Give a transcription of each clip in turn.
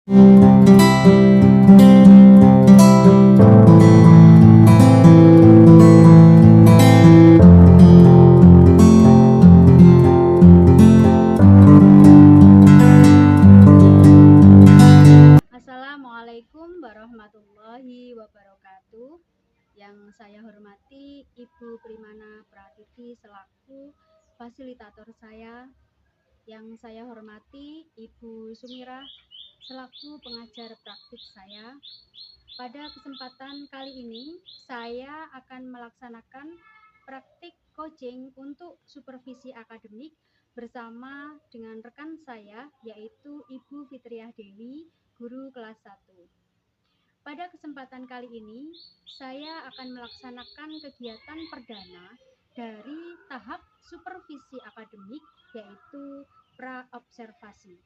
Assalamualaikum warahmatullahi wabarakatuh. Yang saya hormati Ibu Primana Prativi selaku fasilitator saya. Yang saya hormati Ibu Sumirah selaku pengajar praktik saya. Pada kesempatan kali ini saya akan melaksanakan praktik coaching untuk supervisi akademik bersama dengan rekan saya yaitu Ibu Fitriah Dewi, guru kelas 1. Pada kesempatan kali ini, saya akan melaksanakan kegiatan perdana dari tahap supervisi akademik, yaitu pra-observasi.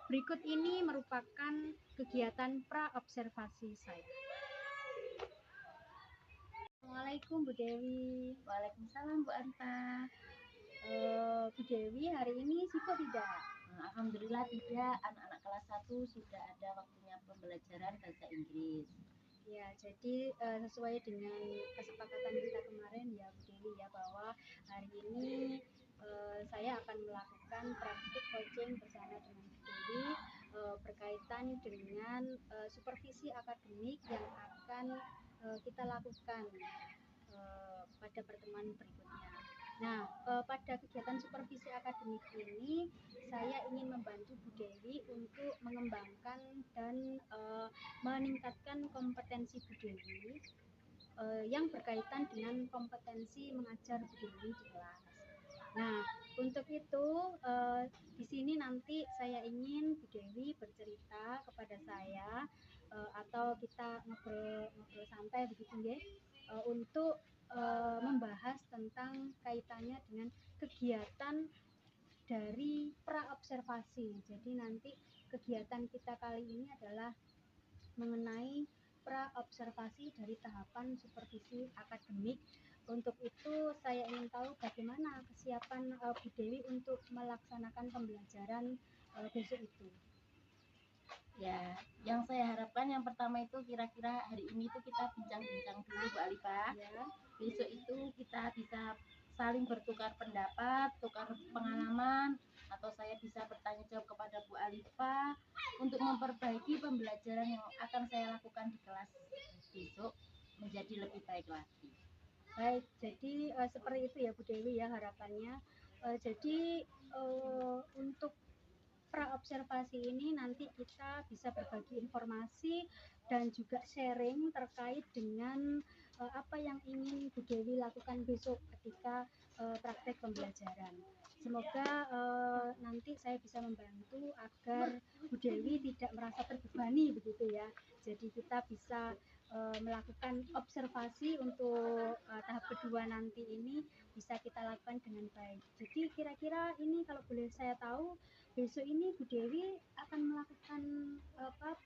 Berikut ini merupakan kegiatan pra-observasi saya. Assalamualaikum Bu Dewi. Waalaikumsalam Bu Anta. Bu Dewi, hari ini sibuk tidak? Alhamdulillah tidak, anak-anak kelas 1 sudah ada waktunya pembelajaran bahasa Inggris. Ya, jadi sesuai dengan kesepakatan kita kemarin ya Bu Dewi ya, bahwa hari ini saya akan melakukan praktik coaching bersama dengan Bu Dewi berkaitan dengan supervisi akademik yang akan kita lakukan pada pertemuan berikutnya. Nah, pada kegiatan supervisi akademik ini saya ingin membantu Bu Dewi untuk mengembangkan dan meningkatkan kompetensi Bu Dewi yang berkaitan dengan kompetensi mengajar Bu Dewi di kelas. Nah, untuk itu di sini nanti saya ingin Bu Dewi bercerita kepada saya atau kita ngobrol santai begitu ya, untuk membahas tentang kaitannya dengan kegiatan dari pra-observasi. Jadi nanti kegiatan kita kali ini adalah mengenai pra-observasi dari tahapan supervisi akademik. Untuk itu saya ingin tahu bagaimana kesiapan Bu Dewi untuk melaksanakan pembelajaran besok itu. Ya, yang saya harapkan yang pertama itu kira-kira hari ini itu kita bincang-bincang dulu Bu Alifah. Ya. Besok itu kita bisa saling bertukar pendapat, tukar pengalaman, atau saya bisa bertanya jawab kepada Bu Alifah untuk memperbaiki pembelajaran yang akan saya lakukan di kelas besok menjadi lebih baik lagi. Baik, jadi seperti itu ya Bu Dewi ya harapannya. Jadi untuk pra-observasi ini nanti kita bisa berbagi informasi dan juga sharing terkait dengan apa yang ingin Bu Dewi lakukan besok ketika praktek pembelajaran. Semoga nanti saya bisa membantu agar Bu Dewi tidak merasa terbebani begitu ya. Jadi kita bisa melakukan observasi untuk tahap kedua nanti ini bisa kita lakukan dengan baik. Jadi kira-kira ini kalau boleh saya tahu, besok ini Bu Dewi akan melakukan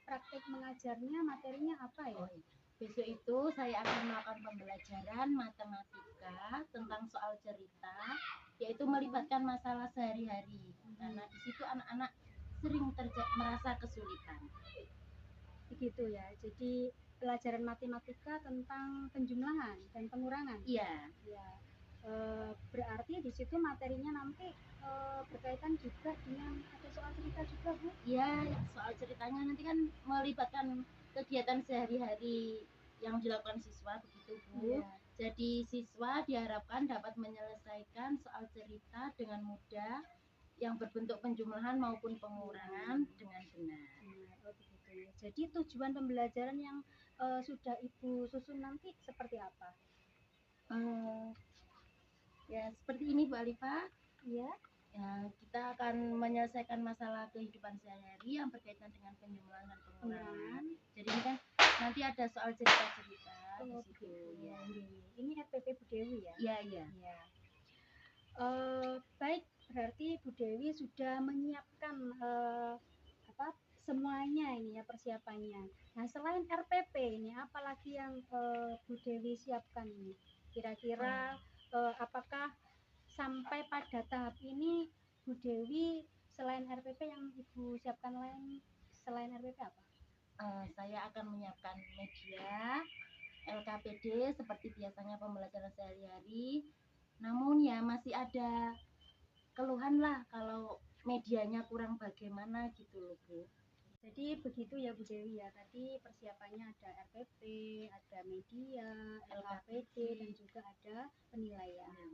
praktek mengajarnya, materinya apa ya? Besok itu saya akan melakukan pembelajaran matematika tentang soal cerita, yaitu melibatkan masalah sehari-hari. Karena di situ anak-anak sering merasa kesulitan. Begitu ya. Jadi pelajaran matematika tentang penjumlahan dan pengurangan. Iya. Ya. Berarti di situ materinya nanti berkaitan juga dengan ada soal cerita juga Bu? Iya, soal ceritanya nanti kan melibatkan kegiatan sehari-hari yang dilakukan siswa begitu Bu. Iya. Jadi siswa diharapkan dapat menyelesaikan soal cerita dengan mudah yang berbentuk penjumlahan maupun pengurangan dengan benar. Oh begitu ya. Jadi tujuan pembelajaran yang sudah Ibu susun nanti seperti apa? Ya seperti ini Bu Alifah. Ya. Ya, kita akan menyelesaikan masalah kehidupan sehari-hari yang berkaitan dengan penjumlahan dan pengurangan. Jadi ini kan nanti ada soal cerita-cerita di situ. Ya. Ini RPP Bu Dewi ya? Iya, iya. Ya. Baik, berarti Bu Dewi sudah menyiapkan semuanya ini ya persiapannya. Nah, selain RPP ini apalagi yang Bu Dewi siapkan ini? Kira-kira apakah sampai pada tahap ini Bu Dewi selain RPP yang Ibu siapkan lain selain RPP apa? Saya akan menyiapkan media, LKPD seperti biasanya pembelajaran sehari-hari. Namun ya masih ada keluhan lah kalau medianya kurang bagaimana gitu loh Bu. Jadi begitu ya Bu Dewi ya. Tadi persiapannya ada RPP, ada media, LKPD, dan juga ada penilaian.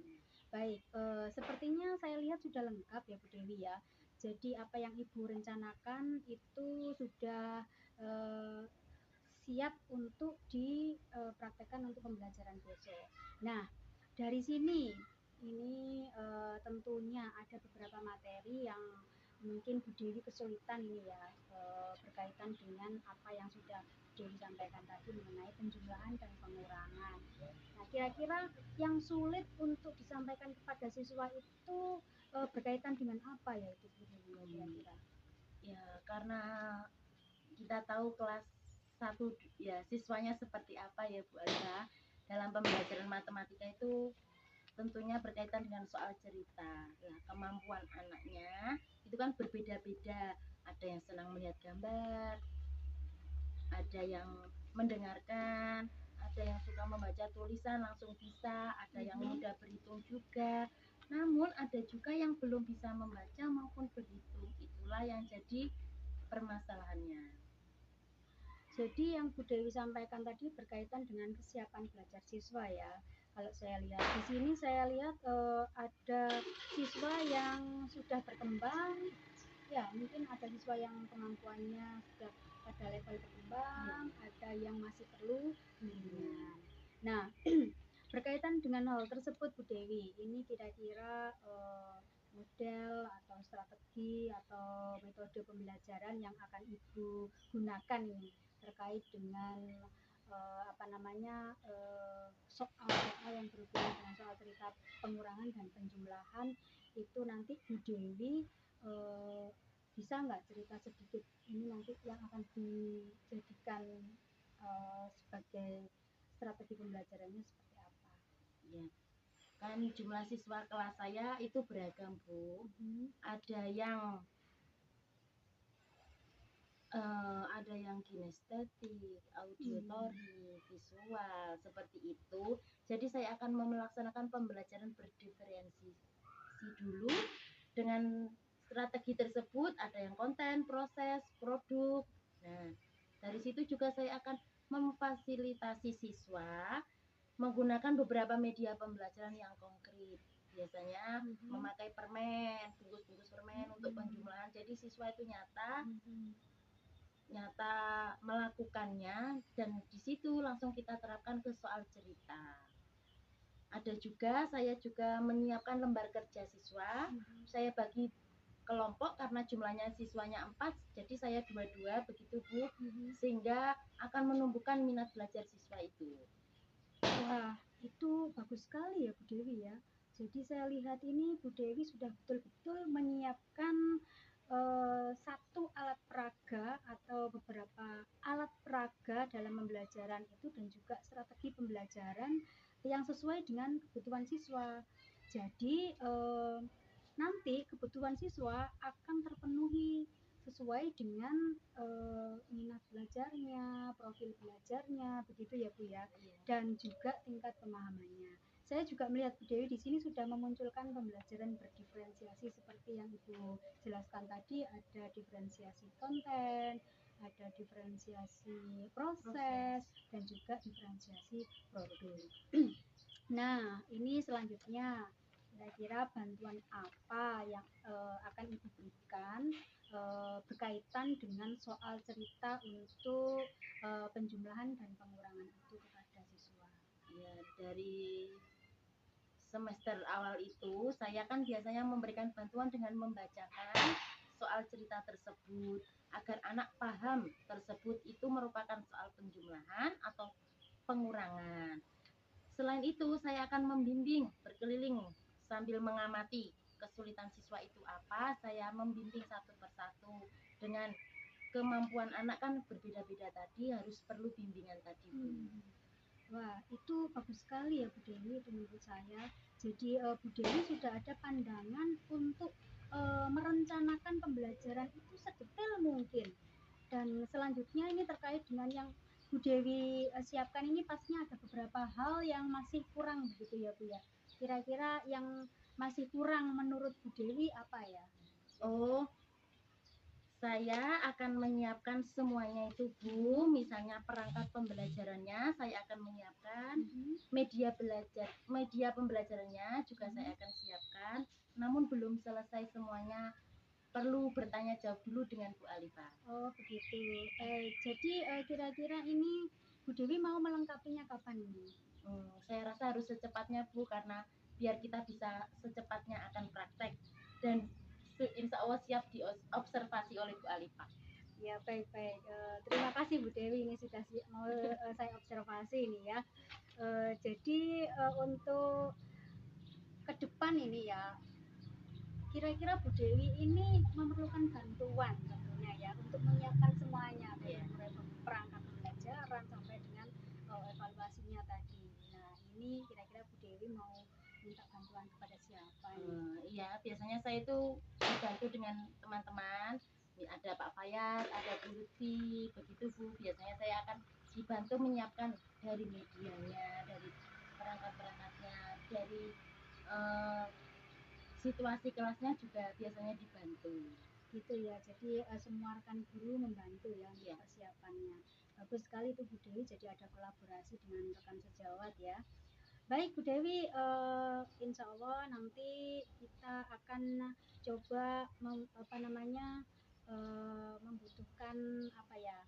Baik, sepertinya saya lihat sudah lengkap ya Bu Dewi ya. Jadi apa yang Ibu rencanakan itu sudah siap untuk dipraktekkan untuk pembelajaran besok. Nah, dari sini ini tentunya ada beberapa materi yang mungkin Bu Dewi kesulitan ini ya, berkaitan dengan apa yang sudah Bu Dewi sampaikan tadi mengenai penjumlahan dan pengurangan. Nah, kira-kira yang sulit untuk disampaikan kepada siswa itu berkaitan dengan apa ya itu Bu Dewi kira-kira? Ya karena kita tahu kelas 1 ya siswanya seperti apa ya Bu Alda. Dalam pembelajaran matematika itu tentunya berkaitan dengan soal cerita. Nah, kemampuan anaknya itu kan berbeda-beda. Ada yang senang melihat gambar, ada yang mendengarkan, ada yang suka membaca tulisan langsung bisa, ada yang mudah berhitung juga. Namun ada juga yang belum bisa membaca maupun berhitung. Itulah yang jadi permasalahannya. Jadi yang Bu Dewi sampaikan tadi berkaitan dengan kesiapan belajar siswa ya. Kalau saya lihat di sini saya lihat ada siswa yang sudah berkembang, ya mungkin ada siswa yang kemampuannya sudah pada level berkembang, ada yang masih perlu bimbingan. Nah, berkaitan dengan hal tersebut Bu Dewi, ini kira-kira model atau strategi atau metode pembelajaran yang akan Ibu gunakan ini terkait dengan soal-soal yang berhubungan dengan soal cerita pengurangan dan penjumlahan itu nanti Bu Dewi bisa nggak cerita sedikit ini nanti yang akan dijadikan sebagai strategi pembelajarannya seperti apa? Ya, kan jumlah siswa kelas saya itu beragam Bu. Ada yang kinestetik, auditory, visual seperti itu. Jadi saya akan melaksanakan pembelajaran berdiferensiasi dulu dengan strategi tersebut. Ada yang konten, proses, produk. Nah, dari situ juga saya akan memfasilitasi siswa menggunakan beberapa media pembelajaran yang konkret. Biasanya memakai permen, bungkus-bungkus permen untuk penjumlahan. Jadi siswa itu nyata melakukannya dan di situ langsung kita terapkan ke soal cerita. Saya juga menyiapkan lembar kerja siswa. Saya bagi kelompok karena jumlahnya siswanya 4, jadi saya 2-2 begitu Bu, sehingga akan menumbuhkan minat belajar siswa itu. Wah, itu bagus sekali ya Bu Dewi ya. Jadi saya lihat ini Bu Dewi sudah betul-betul menyiapkan satu alat peraga atau beberapa alat peraga dalam pembelajaran itu dan juga strategi pembelajaran yang sesuai dengan kebutuhan siswa. Jadi nanti kebutuhan siswa akan terpenuhi sesuai dengan minat belajarnya, profil belajarnya, begitu ya Bu ya, dan juga tingkat pemahamannya. Saya juga melihat Bu Dewi di sini sudah memunculkan pembelajaran berdiferensiasi seperti yang Ibu jelaskan tadi, ada diferensiasi konten, ada diferensiasi proses, dan juga diferensiasi produk. Nah, ini selanjutnya kira-kira bantuan apa yang akan Ibu berikan berkaitan dengan soal cerita untuk penjumlahan dan pengurangan itu kepada siswa? Ya, dari semester awal itu saya kan biasanya memberikan bantuan dengan membacakan soal cerita tersebut agar anak paham tersebut itu merupakan soal penjumlahan atau pengurangan. Selain itu saya akan membimbing berkeliling sambil mengamati kesulitan siswa itu apa. Saya membimbing satu persatu dengan kemampuan anak kan berbeda-beda tadi, harus perlu bimbingan tadi Bu. Wah, itu bagus sekali ya Bu Dewi, itu menurut saya. Jadi Bu Dewi sudah ada pandangan untuk merencanakan pembelajaran itu sedetail mungkin. Dan selanjutnya ini terkait dengan yang Bu Dewi siapkan ini, pastinya ada beberapa hal yang masih kurang begitu ya Bu ya. Kira-kira yang masih kurang menurut Bu Dewi apa ya? Oh, saya akan menyiapkan semuanya itu Bu, misalnya perangkat pembelajarannya saya akan menyiapkan, media pembelajarannya juga saya akan siapkan, namun belum selesai semuanya, perlu bertanya jawab dulu dengan Bu Alifa. Oh begitu. Jadi kira-kira ini Bu Dewi mau melengkapinya kapan ini? Saya rasa harus secepatnya Bu, karena biar kita bisa secepatnya akan praktek dan insya Allah siap diobservasi oleh Bu Alifa. Ya baik-baik. Terima kasih Bu Dewi, ini sudah mau saya observasi ini ya. Jadi untuk ke depan ini ya, kira-kira Bu Dewi ini memerlukan bantuan tentunya ya untuk menyiapkan semuanya, dari mulai perangkat pembelajaran sampai dengan evaluasinya tadi. Nah ini kira-kira Bu Dewi mau minta bantuan kepada siapa ini? Iya, biasanya saya itu dibantu dengan teman-teman, ada Pak Fayat, ada Bu Lutfi, begitu Bu. Biasanya saya akan dibantu menyiapkan dari medianya, dari perangkat-perangkatnya, dari situasi kelasnya juga biasanya dibantu. Gitu ya, jadi semua rekan guru membantu ya untuk persiapannya. Bagus sekali itu Bu Dewi, jadi ada kolaborasi dengan rekan sejawat ya. Baik Bu Dewi, insya Allah nanti kita akan coba membutuhkan apa ya,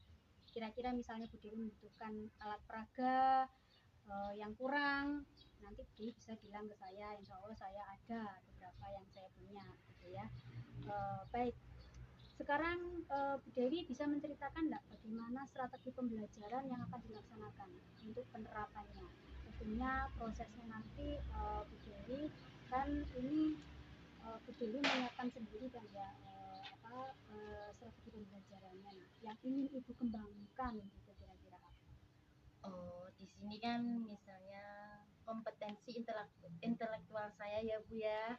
kira-kira misalnya Bu Dewi membutuhkan alat peraga yang kurang, nanti Bu Dewi bisa bilang ke saya, insya Allah saya ada beberapa yang saya punya gitu ya. Baik, sekarang Bu Dewi bisa menceritakan nggak bagaimana strategi pembelajaran yang akan dilaksanakan untuk penerapannya? Tentunya prosesnya nanti Bu Dewi kan ini Bu Dewi menyiapkan sendiri kan ya strategi pembelajarannya. Nah, yang ingin Ibu kembangkan gitu kira-kira apa? Oh, di sini kan misalnya kompetensi intelektual saya ya Bu ya,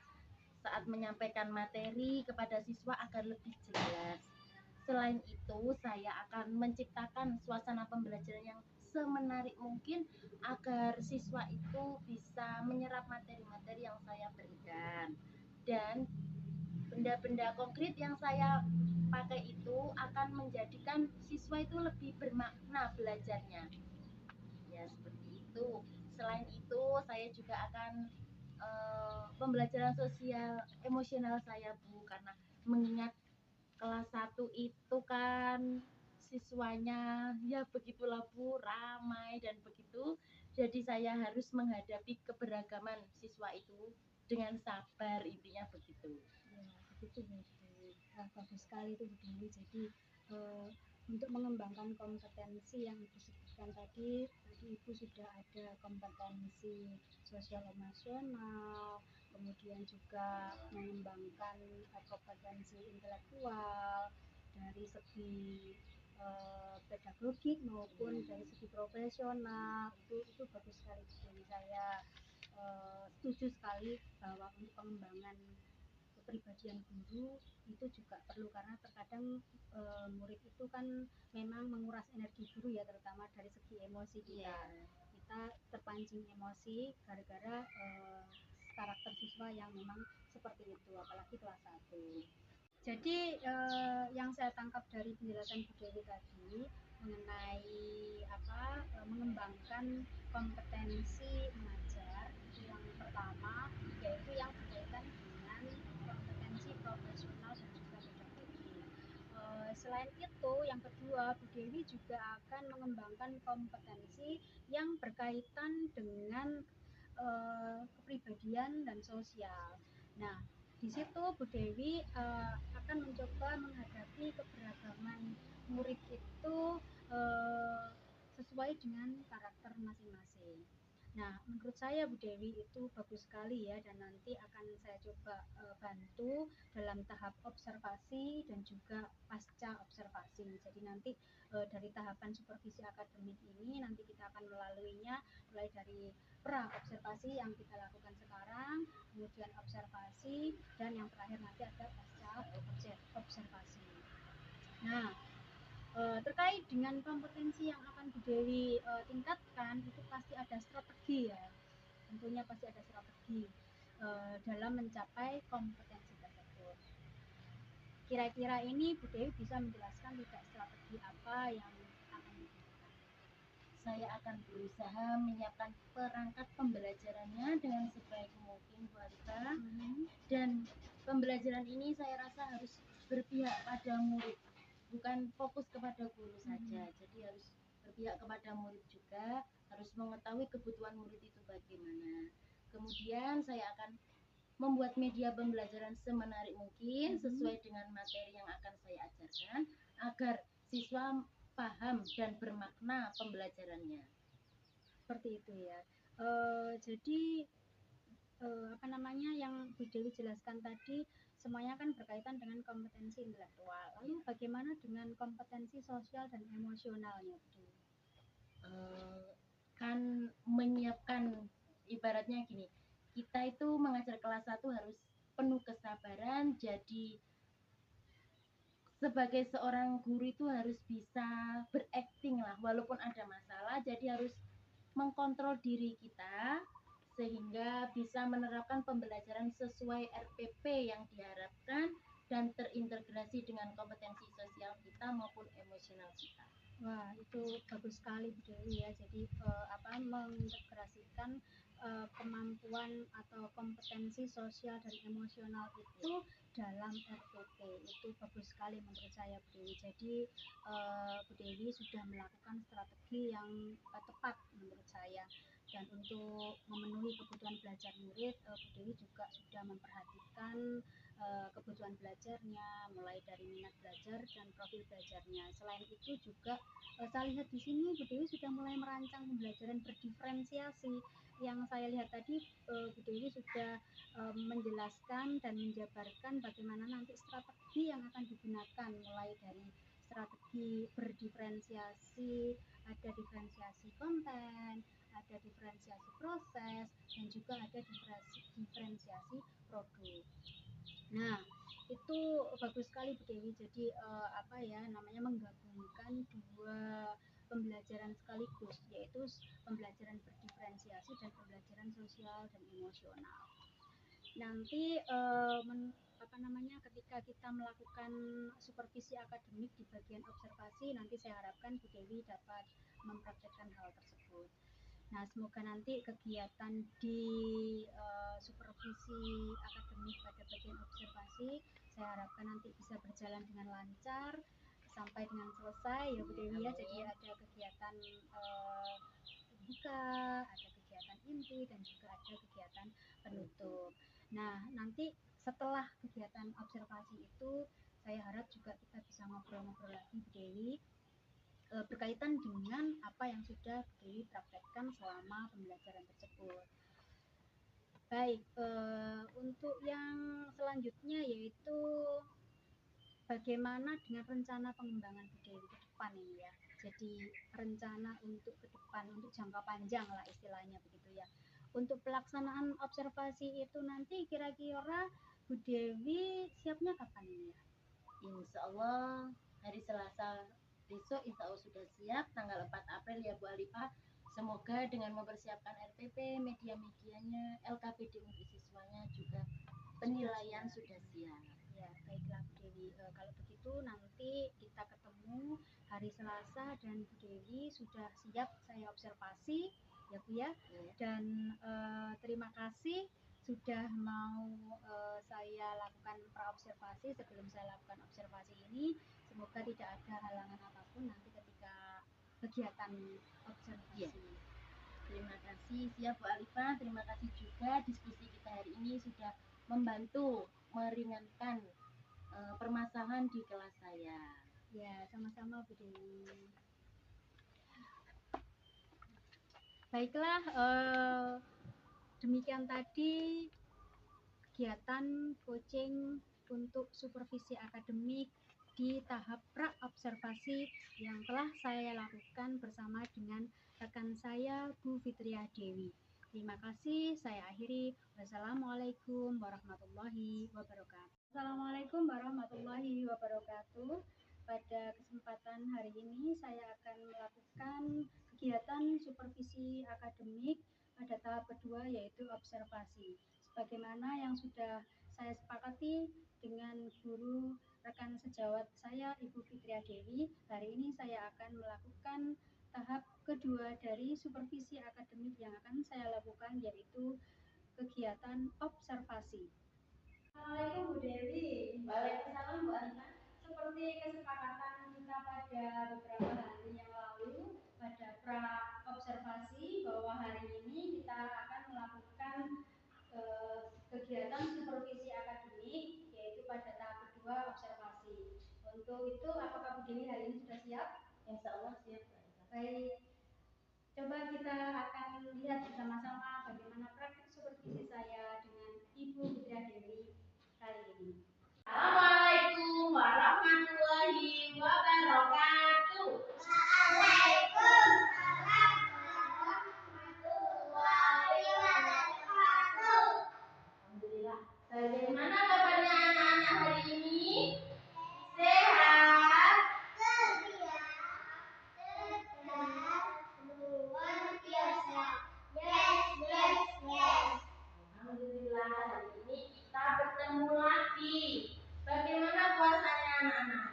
saat menyampaikan materi kepada siswa agar lebih jelas. Selain itu, saya akan menciptakan suasana pembelajaran yang semenarik mungkin agar siswa itu bisa menyerap materi-materi yang saya berikan. Dan benda-benda konkret yang saya pakai itu akan menjadikan siswa itu lebih bermakna belajarnya. Ya, seperti itu. Selain itu, saya juga akan pembelajaran sosial emosional saya Bu, karena mengingat kelas 1 itu kan siswanya ya begitulah Bu, ramai dan begitu. Jadi saya harus menghadapi keberagaman siswa itu dengan sabar, intinya begitu. Ya, begitu Bu Dewi. Bagus sekali itu Bu Dewi. Jadi untuk mengembangkan kompetensi yang Ibu sebutkan tadi Ibu sudah ada kompetensi sosial emosional, kemudian juga mengembangkan kompetensi intelektual dari segi pedagogik maupun dari segi profesional. Itu bagus sekali Bu Dewi. Saya setuju sekali bahwa untuk pengembangan kepribadian guru itu juga perlu, karena terkadang murid itu kan memang menguras energi guru ya, terutama dari segi emosi kita terpancing emosi gara-gara karakter siswa yang memang seperti itu, apalagi kelas 1. Jadi yang saya tangkap dari penjelasan Bu Dewi tadi mengenai mengembangkan kompetensi mengajar, itu yang pertama, yaitu yang berkaitan dengan kompetensi profesional dan juga pedagogik. Selain itu, yang kedua, Bu Dewi juga akan mengembangkan kompetensi yang berkaitan dengan kepribadian dan sosial. Nah, di situ Bu Dewi akan mencoba menghadapi keberagaman murid itu sesuai dengan karakter masing-masing. Nah, menurut saya Bu Dewi itu bagus sekali ya, dan nanti akan saya coba bantu dalam tahap observasi dan juga pasca observasi. Jadi nanti dari tahapan supervisi akademik ini nanti kita akan melaluinya mulai dari pra observasi yang kita lakukan sekarang, kemudian observasi, dan yang terakhir nanti ada pasca observasi. Nah, Terkait dengan kompetensi yang akan Bu Dewi tingkatkan, itu pasti ada strategi ya. Tentunya pasti ada strategi dalam mencapai kompetensi tersebut. Kira-kira ini Bu Dewi bisa menjelaskan tidak strategi apa yang akan digunakan? Saya akan berusaha menyiapkan perangkat pembelajarannya dengan sebaik mungkin Bu Alifah. Dan pembelajaran ini saya rasa harus berpihak pada murid, bukan fokus kepada guru saja. Jadi harus berpihak kepada murid juga, harus mengetahui kebutuhan murid itu bagaimana. Kemudian saya akan membuat media pembelajaran semenarik mungkin sesuai dengan materi yang akan saya ajarkan agar siswa paham dan bermakna pembelajarannya. Seperti itu ya. Jadi apa namanya yang Bu Dewi jelaskan tadi semuanya kan berkaitan dengan kompetensi intelektual. Lalu bagaimana dengan kompetensi sosial dan emosionalnya, Bu Dewi? Kan menyiapkan, ibaratnya gini, kita itu mengajar kelas 1 harus penuh kesabaran. Jadi sebagai seorang guru itu harus bisa berakting lah walaupun ada masalah. Jadi harus mengkontrol diri kita sehingga bisa menerapkan pembelajaran sesuai RPP yang diharapkan dan terintegrasi dengan kompetensi sosial kita maupun emosional kita. Wah, itu bagus sekali Bu Dewi ya. Jadi mengintegrasikan kemampuan atau kompetensi sosial dan emosional itu dalam RPP. Itu bagus sekali menurut saya Bu Dewi. Jadi Bu Dewi sudah melakukan strategi yang tepat menurut saya. Dan untuk memenuhi kebutuhan belajar murid, Bu Dewi juga sudah memperhatikan kebutuhan belajarnya, mulai dari minat belajar dan profil belajarnya. Selain itu juga saya lihat di sini Bu Dewi sudah mulai merancang pembelajaran berdiferensiasi. Yang saya lihat tadi Bu Dewi sudah menjelaskan dan menjabarkan bagaimana nanti strategi yang akan digunakan, mulai dari strategi berdiferensiasi, ada diferensiasi konten, ada diferensiasi proses, dan juga ada diferensiasi produk. Nah, itu bagus sekali Bu Dewi. Jadi apa ya namanya menggabungkan dua pembelajaran sekaligus, yaitu pembelajaran berdiferensiasi dan pembelajaran sosial dan emosional. Nanti apa namanya ketika kita melakukan supervisi akademik di bagian observasi, nanti saya harapkan Bu Dewi dapat mempraktekkan hal tersebut. Nah, semoga nanti kegiatan di supervisi akademik pada bagian observasi saya harapkan nanti bisa berjalan dengan lancar sampai dengan selesai ya Bu Dewi ya. Jadi ada kegiatan buka, ada kegiatan inti, dan juga ada kegiatan penutup. Nah, nanti setelah kegiatan observasi itu saya harap juga kita bisa ngobrol-ngobrol lagi Bu Dewi berkaitan dengan apa yang sudah Bu Dewi praktekkan selama pembelajaran tersebut. Baik, untuk yang selanjutnya yaitu bagaimana dengan rencana pengembangan Bu Dewi ke depan ini ya. Jadi rencana untuk ke depan, untuk jangka panjang lah istilahnya begitu ya. Untuk pelaksanaan observasi itu nanti kira-kira Bu Dewi siapnya kapan ini ya? Insya Allah hari Selasa besok insya Allah sudah siap, tanggal 4 April ya Bu Alifah. Semoga dengan mempersiapkan RPP, media-medianya, LKPD untuk siswanya juga penilaian sudah siap. Ya, baiklah Bu Dewi. Kalau begitu nanti kita ketemu hari Selasa dan Bu Dewi sudah siap saya observasi ya Bu ya. Dan terima kasih sudah mau saya lakukan praobservasi. Sebelum saya lakukan observasi ini, semoga tidak ada halangan apapun nanti ketika kegiatan observasi. Ya. Terima kasih siap Bu Alifah. Terima kasih juga diskusi kita hari ini sudah membantu meringankan permasalahan di kelas saya. Ya, sama-sama Bu Dewi. Baiklah, demikian tadi kegiatan coaching untuk supervisi akademik di tahap pra-observasi yang telah saya lakukan bersama dengan rekan saya Bu Fitria Dewi. Terima kasih, saya akhiri. Wassalamualaikum warahmatullahi wabarakatuh. Assalamualaikum warahmatullahi wabarakatuh. pada kesempatan hari ini saya akan melakukan kegiatan supervisi akademik pada tahap kedua, yaitu observasi. Sebagaimana yang sudah saya sepakati dengan guru rekan sejawat saya, Ibu Fitria Dewi, hari ini saya akan melakukan tahap kedua dari supervisi akademik yang akan saya lakukan, yaitu kegiatan observasi. Assalamualaikum Bu Dewi. Waalaikumsalam Bu Alifah. Seperti kesepakatan kita pada beberapa hari yang lalu pada pra observasi, bahwa hari ini kita akan melakukan kegiatan supervisi akademik, yaitu pada tahap kedua observasi. Untuk itu, apakah Bu Dewi hari ini sudah siap? Insya Allah siap. Baik, coba kita akan lihat bersama-sama bagaimana praktik supervisi saya dengan Ibu Fitria Dewi kali ini. Assalamualaikum warahmatullahi wabarakatuh. Waalaikumsalam warahmatullahi wabarakatuh. Alhamdulillah. Bagaimana kabarnya anak-anak hari ini? Sehat? Ceria, cerdas, luar biasa. Yes, yes, yes. Alhamdulillah, hari ini kita bertemu lagi. Bagaimana puasanya anak-anak?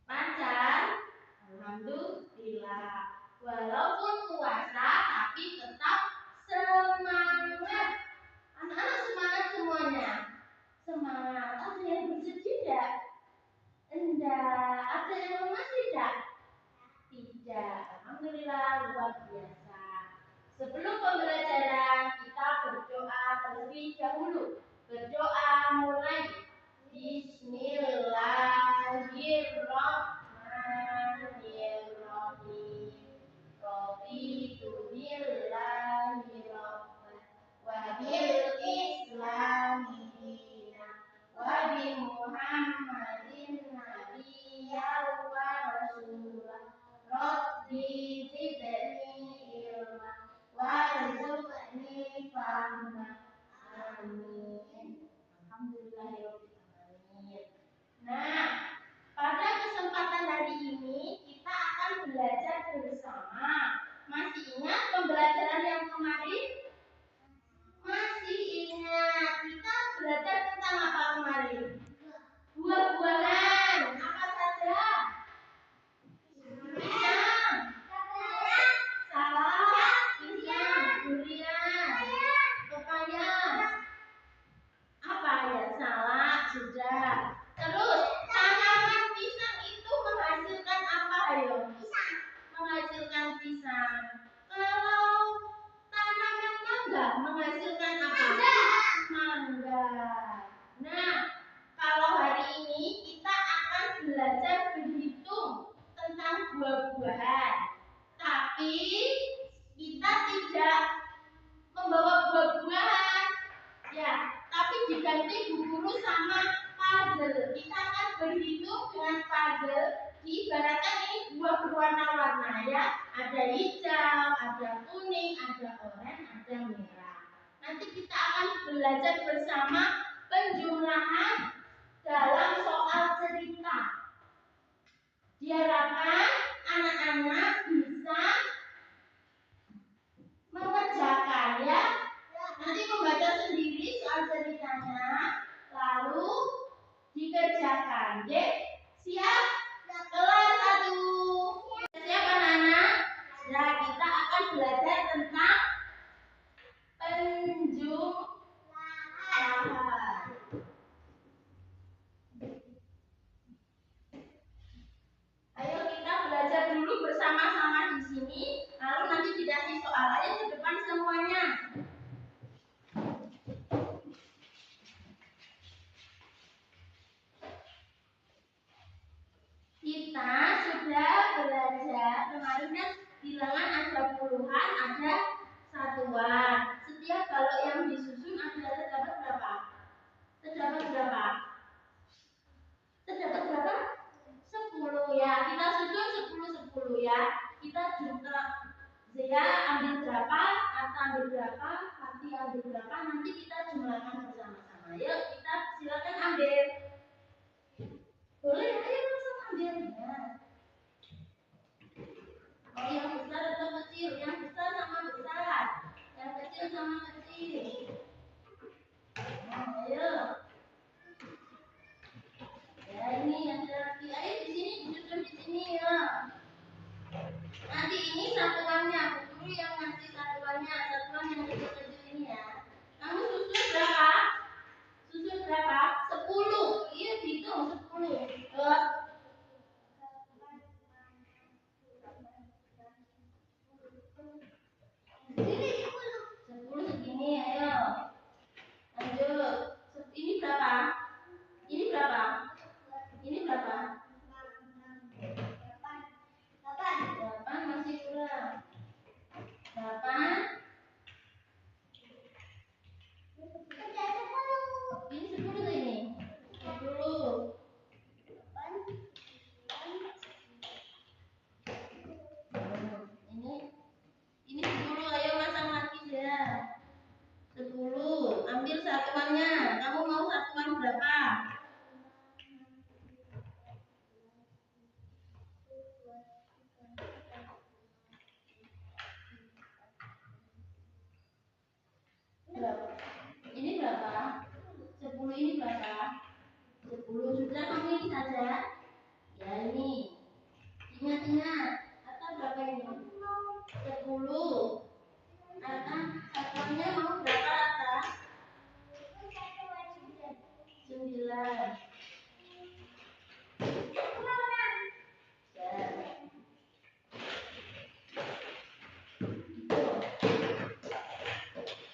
Lancar? Alhamdulillah. Walaupun puasa tapi tetap semangat. Anak-anak semangat semuanya. Semangat. Ada yang bersedih tidak? Enggak. Ada yang lemas tidak? Tidak. Alhamdulillah, luar biasa. Sebelum pembelajaran kita berdoa terlebih dahulu. Berdoa mulai. Bismillahirrahmanirrahim. Raditu billahi rabban wa bil islami dinan wa bi Muhammadin nabiyyan wa rasulan. Rabbi zidni ilma warzuqni fahma. Amin. Alhamdulillahirobbilalamin. Nah, pada kesempatan hari ini kita akan belajar bersama. Masih ingat pembelajaran yang kemarin? Masih ingat. Kita belajar tentang apa kemarin? Buah-buahan. Apa saja? Pisang. Salah. Pisang. Durian. Pepaya. Apa ya? Salah. Sudah. Terus tanaman pisang itu menghasilkan apa, ayo? Menghasilkan pisang. Kalau tanaman mangga menghasilkan apa? Mangga. Nah, kalau hari ini kita akan belajar berhitung tentang buah-buahan. Tapi kita tidak membawa buah-buahan. Ya, tapi diganti Bu Guru sama puzzle. Kita akan berhitung dengan puzzle. Ibaratkan ini buah berwarna-warna ya. Ada hijau, ada kuning, ada oranye, ada merah. Nanti kita akan belajar bersama penjumlahan dalam soal cerita. Diharapkan anak-anak bisa mengerjakan ya. Nanti membaca sendiri soal ceritanya, lalu dikerjakan. Oke? Siap? Kelas 1. Siap anak-anak? Nah, kita akan belajar tentang penjumlahan. Ayo kita belajar dulu bersama-sama di sini, lalu nanti dikasih soal. Ayo ke depan semuanya. Kita sudah belajar kemarin kan bilangan ada puluhan, ada satuan. Setiap kalau yang disusun ada terdapat berapa? Terdapat berapa? Terdapat berapa? 10 ya. Kita susun 10 ya. Kita juga Zia ambil berapa, Atta ambil berapa, Hati ambil berapa, nanti kita jumlahkan bersama-sama. Yuk kita silakan ambil. Boleh, ayo langsung ambilnya. Oh, yang besar atau kecil? Yang besar sama besar. Yang kecil sama kecil. Nah, ayo. Ya ini yang lagi. Ayo di sini, duduk di sini ya. Nanti ini satuannya. Dulu yang nanti satuannya, satuan yang kecil-kecil ini ya. Kamu susun berapa? Susun berapa? 10. Iya, hitung 10. Sepuluh segini, ayo. Lanjut. Ini berapa? Ini berapa? Ini berapa? 8 masih kurang. 8. Ini 10 ini. 10. Ini 10. Ayo masang lagi ya. 10. Ambil satuannya. Kamu mau satuan berapa? Berapa? Ini berapa? 10 ini berapa? 10 sudah, kamu ini saja. Ya ini. Ingat-ingat. Atau berapa ini? 10. Atta, satuannya mau berapa Atta? 9. Ya.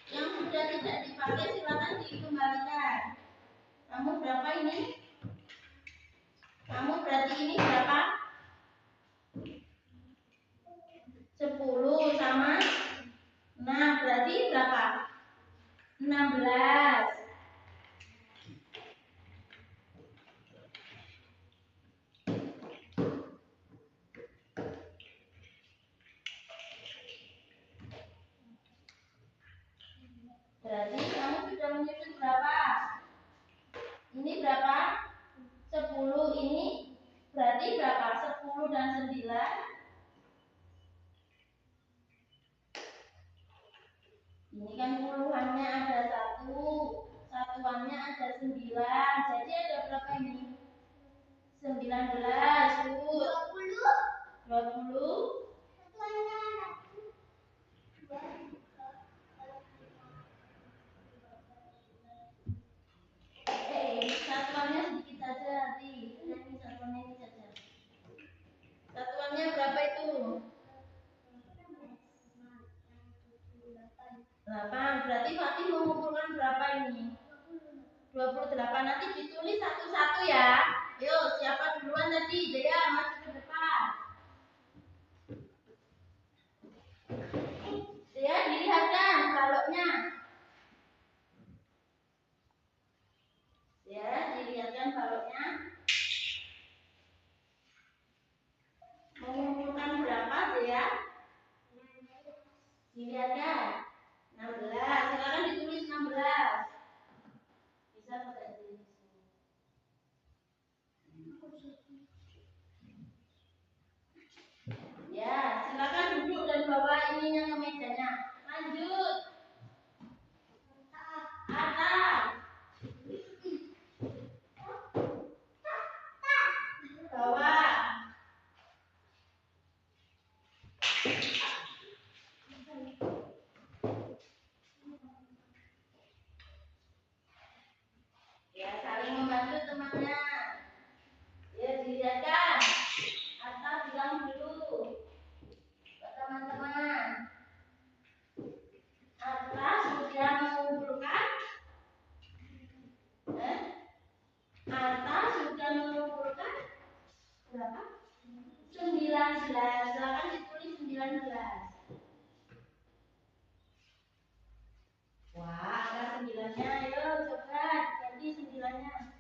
Yang sudah tidak dipakai silakan dikembalikan. Kamu berapa ini? Kamu berarti ini berapa? 10 sama 6 berarti berapa? 16. Berarti kamu sudah menyusun berapa? Ini berapa? 10. Ini berarti berapa? 10 dan 9. Ini kan puluhannya ada 1, satuannya ada 9. Jadi ada berapa ini? 19. 20. Satuannya sedikit saja nanti. Ini satuannya ini saja. Satuannya berapa itu? 8. Berarti Fatih mengumpulkan berapa ini? 28. Nanti ditulis satu-satu ya. Yuk, siapa duluan tadi? Dea, maju ke depan. Dea, dilihatkan baloknya. Ya, dilihatkan baloknya. Mengumpulkan berapa, Dea? Dilihatkan. 16. Silakan ditulis 16. Bisa pakai tulis. Ya, silakan duduk dan bawa ininya ke mejanya. Lanjut. Atas. Bawah. Ya, saling membantu temannya. Ya, dilihatkan. Atas bilang dulu ke teman-teman. Atas sudah mengumpulkan. Atas sudah mengumpulkan berapa? 19. Silakan ditulis 19. Wah, ada 9-nya. Ayo coba ganti 9-nya.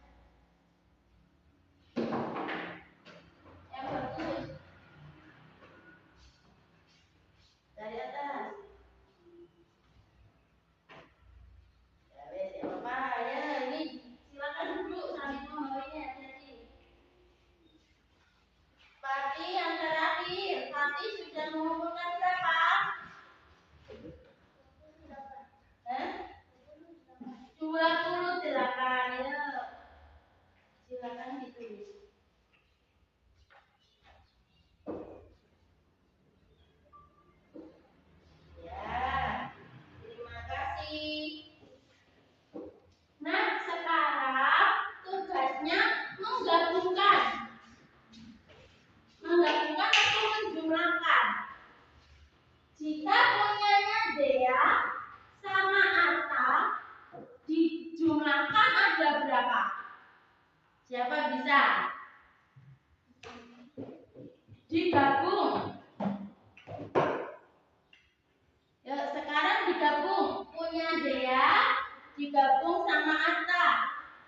Yang bagus. Dari atas. Ya, wes, ya apa? Ya, ini silakan duduk sambil membawa ini hati-hati. Fatih yang terakhir. Fatih sudah mengumpulkan berapa? 28. Ya. Silakan ditulis. Ya. Terima kasih. Nah, sekarang tugasnya menggabungkan atau menjumlahkan. Jika punyanya Dea sama Arta dijumlahkan ada berapa? Siapa bisa? Digabung. Yuk, sekarang digabung. Punya Dea digabung sama Arta.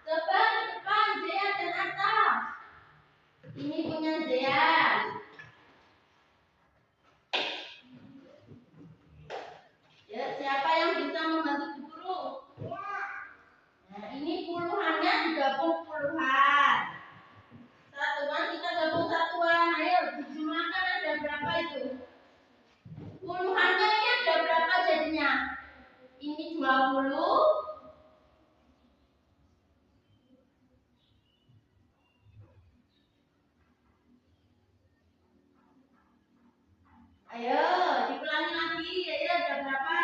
Coba ke depan Dea dan Arta. Ini punya Dea. Ya, siapa yang bisa membantu Bu Guru? Nah, ini puluhannya digabung puluhan. Satuan kita gabung satuan. Ayo, dijumlahkan ada berapa itu? Puluhannya ini ada berapa jadinya? Ini 20. Ayo, diulangi lagi. Ayo, ada berapa?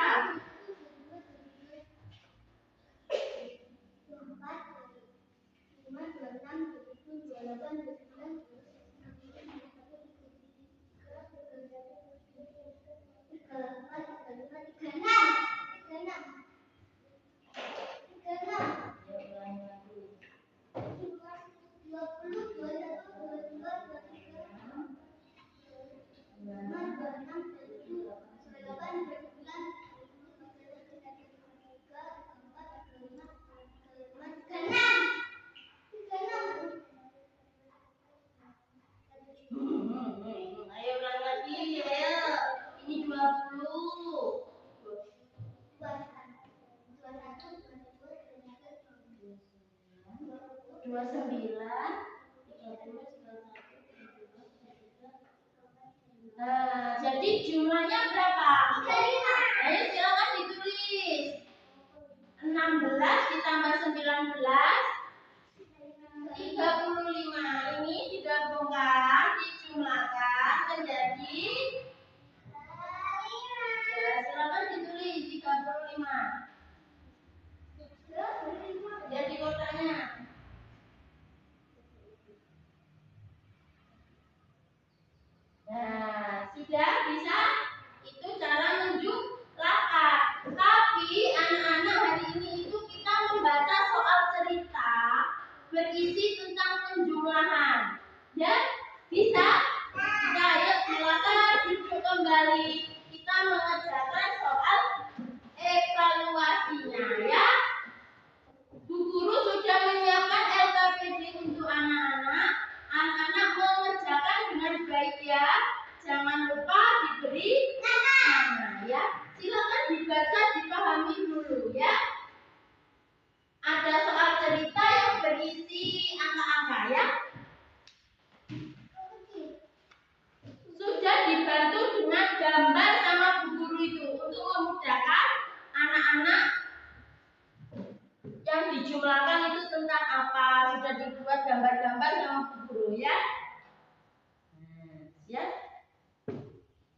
29. Nah, jadi jumlahnya berapa? 35. Ayo silakan ditulis. 16 ditambah 19 35. Ini digabungkan, dijumlahkan menjadi ya, silakan ditulis 35. Jadi kotaknya. Nah, sudah bisa? Itu cara menjumlahkan. Tapi anak-anak hari ini itu kita membaca soal cerita berisi tentang penjumlahan. Ya, bisa? Bisa, ayo silakan duduk kembali. Kita mengerjakan soal evaluasinya ya. Bu Guru sudah menyiapkan LKPD untuk anak-anak. Anak-anak mengerjakan dengan baik ya. Jangan lupa diberi nama ya. Silakan dibaca, dipahami dulu ya. Ada soal cerita yang berisi angka-angka ya. Sudah dibantu dengan gambar sama Bu Guru itu untuk memudahkan anak-anak. Yang dijumlahkan itu tentang apa? Sudah dibuat gambar-gambar sama Bu Guru ya. Ya.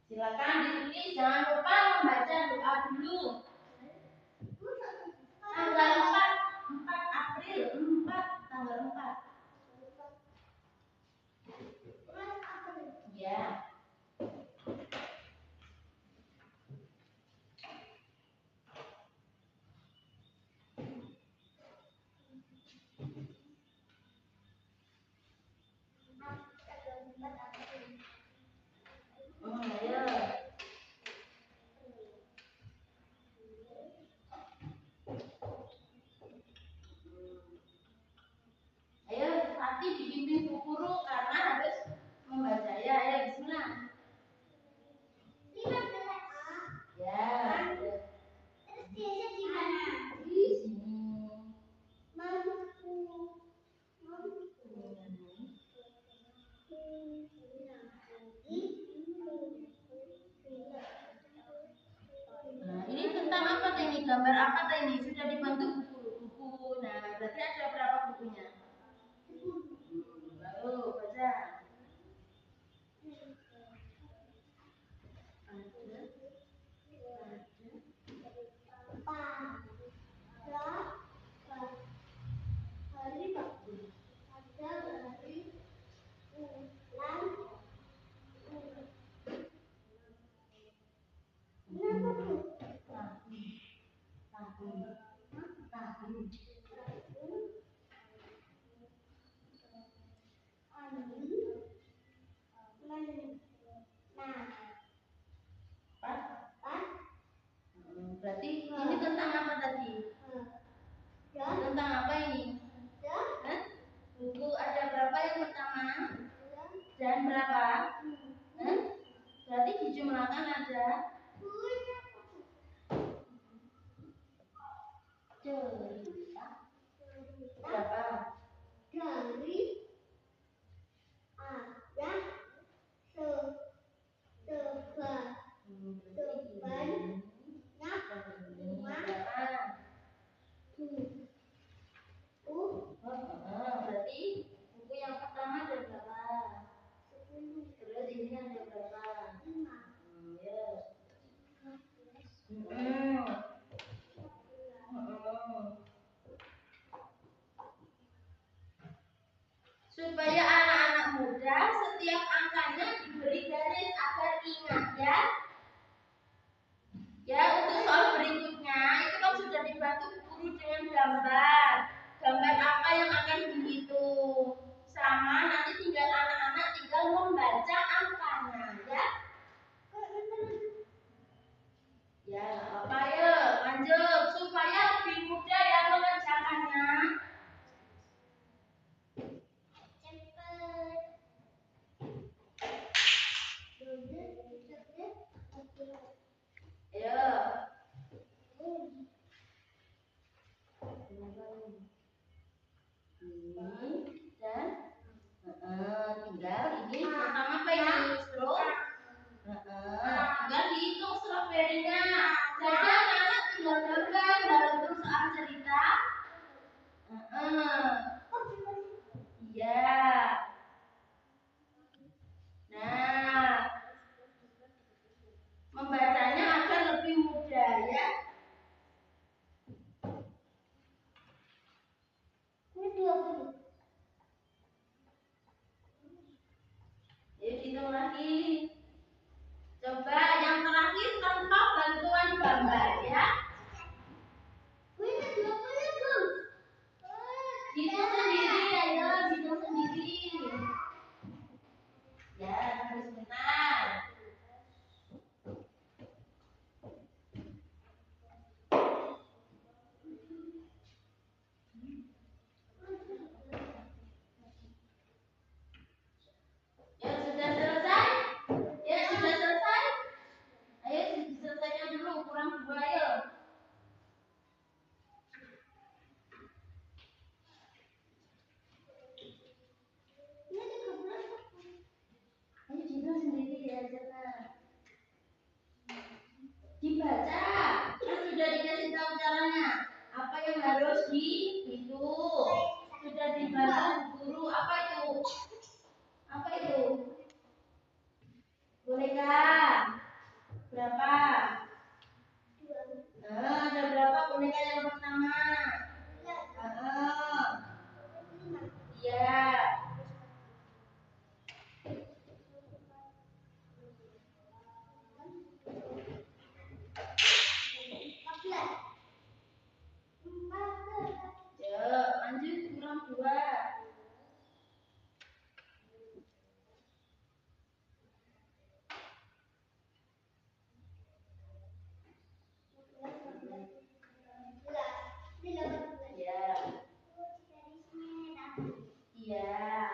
Silakan ditulis, jangan lupa membaca doa dulu. Tanggal 4 April, 4 tanggal 4. Ya. Ya. kata ini sudah dibantu buku. Nah, berarti ada berapa bukunya? Lalu baca. Berarti ini tentang apa tadi? Tentang apa ini? Hah? Buku ada berapa yang pertama? Dan berapa? Hah? Berarti dijumlahkan ada cerita berapa? Dari ada Berarti buku yang pertama ada berapa? Terus ini ada berapa? Yes. Supaya anak-anak muda setiap angkanya diberi garis agar ingat ya. Ya, untuk soal berikutnya itu kan sudah dibantu guru dengan gambar. Gambar apa yang akan dihitung. Sama nanti tinggal anak-anak tinggal membaca angkanya ya. Ya, apa ya? Lanjut supaya lebih mudah ya mengerjakannya. Tinggal ini pertama apa ini? Terus tinggal dihitung stroberinya. Jadi anak-anak tinggal gambar dalam bentuk soal cerita. Iya. Nah, membacanya agar lebih mudah ya. Yuk hitung lagi. Coba yang terakhir tanpa bantuan gambar ya. Hitung sendiri ayo, hitung sendiri. Ya, tunggu sebentar. Ya sudah selesai? Ya sudah selesai? Ayo selesaikan dulu, kurang 2 ayo. Ayo hitung sendiri ya, jangan. Dibaca, kan sudah dikasih tahu caranya. Apa yang harus dihitung? Sudah dibantu guru. Apa itu? Apa itu? Boneka. Berapa? Ada berapa boneka yang pertama? Iya. Ya, lanjut kurang 2. Iya.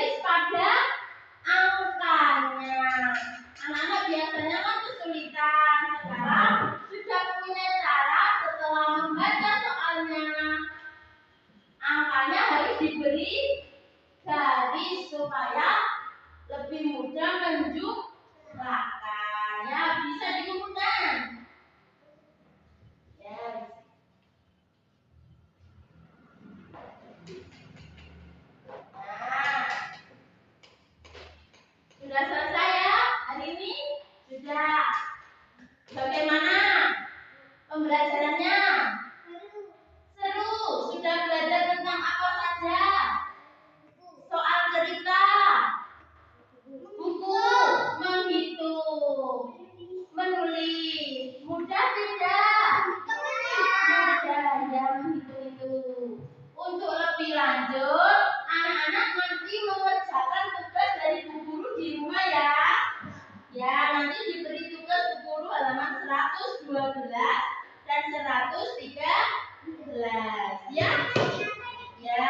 berbaris pada angkanya. Anak-anak biasanya kan kesulitan. Sekarang sudah punya cara setelah membaca soalnya. Angkanya harus diberi garis supaya lebih mudah menjumlahkan. Ya, bisa dikumpulkan. Ya. Nah, sudah selesai ya hari ini? Sudah. Bagaimana pembelajarannya? Seru. Sudah belajar tentang apa saja? Soal cerita, buku, menghitung, menulis. Mudah tidak? Mudah ya menghitung itu. Untuk lebih lanjut, anak-anak nanti mengerjakan tugas dari Bu Guru di rumah ya. Ya, nanti diberi tugas Bu Guru halaman 112 dan 113. Ya? Ya. Ya.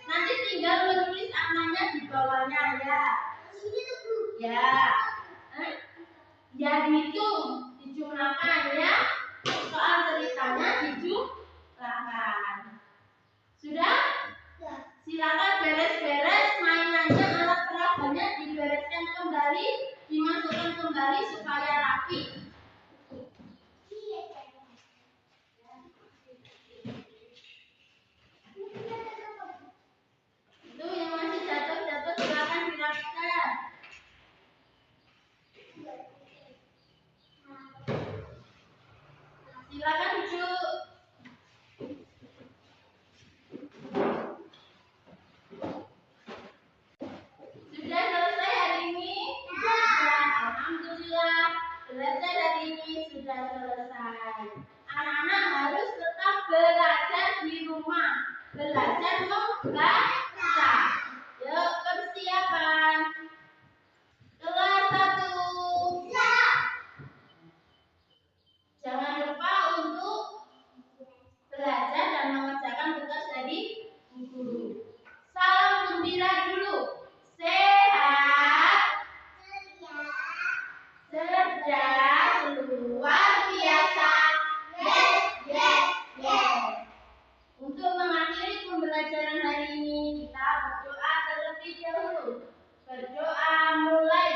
Nanti tinggal menulis namanya di bawahnya ya. Ya. Ya dihitung, dijumlahkan ya. Soal ceritanya dijumlahkan. Sudah? Silakan beres-beres mainannya, alat peragamnya dibereskan kembali, dimasukkan kembali supaya rapi. Itu yang masih jatuh-jatuh silakan dirapikan. Silakan duduk. Sudah selesai hari ini? Sudah. Alhamdulillah. Belajar hari ini sudah selesai. Anak-anak harus tetap belajar di rumah. Belajar membaca. Yuk, persiapan. Kelas 1. Jangan lupa untuk belajar dan mengerjakan tugas dari Bu Guru. Salam gembira dulu. Sehat, cerdas, luar biasa. Yes, yes, yes. Untuk mengakhiri pembelajaran hari ini, kita berdoa terlebih dahulu. Berdoa mulai.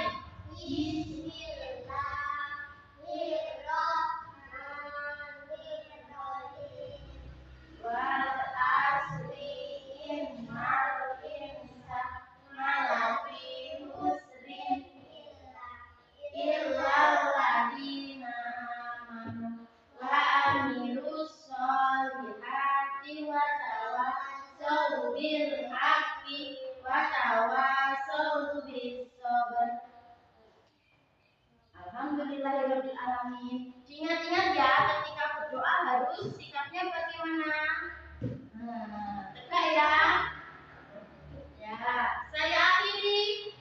Alhamdulillahirabbil alamin. Ingat-ingat ya, ketika berdoa harus sikapnya bagaimana? Tegak ya. Ya, saya akhiri.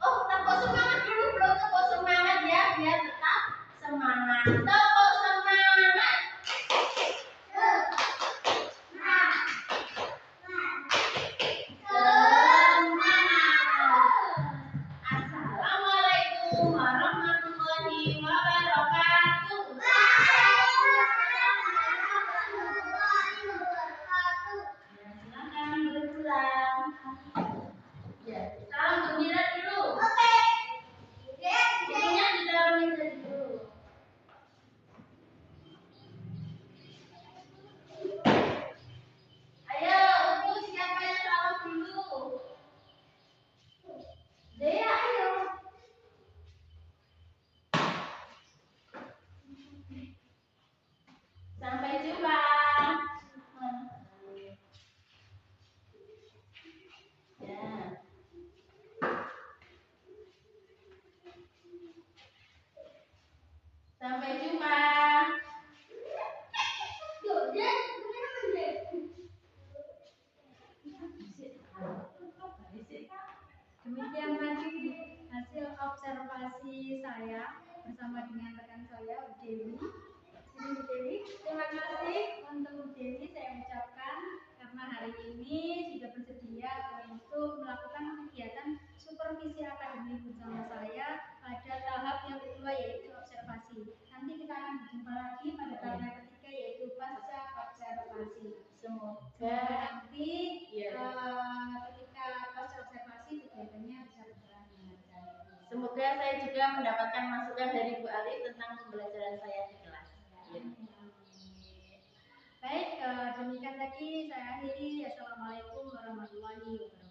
Oh, tepuk semangat dulu, belum tepuk semangat ya, biar tetap semangat. Tepuk semangat. Assalamualaikum warahmatullahi wabarakatuh. Ya, silakan berpulang. Ya, salam gembira dulu. Bukunya ditaruh meja dulu. Ayo, untuk siapa yang salam dulu? Dea, ayo. Sampai jumpa. Ya. Sampai jumpa. Demikian tadi hasil observasi saya bersama dengan rekan saya Bu Dewi. Sini Bu Dewi. Terima kasih untuk Bu Dewi saya ucapkan karena hari ini ini sudah bersedia untuk melakukan kegiatan supervisi akademik bersama saya pada tahap yang kedua yaitu observasi. Nanti kita akan berjumpa lagi pada tahap yang ketiga yaitu pasca observasi. Semoga Nanti ya. ketika pasca observasi kegiatannya bisa berjalan dengan lancar. Semoga saya juga mendapatkan masukan dari Bu Alif tentang pembelajaran saya di kelas. Ya. Baik, demikian tadi saya akhiri. Assalamualaikum warahmatullahi wabarakatuh.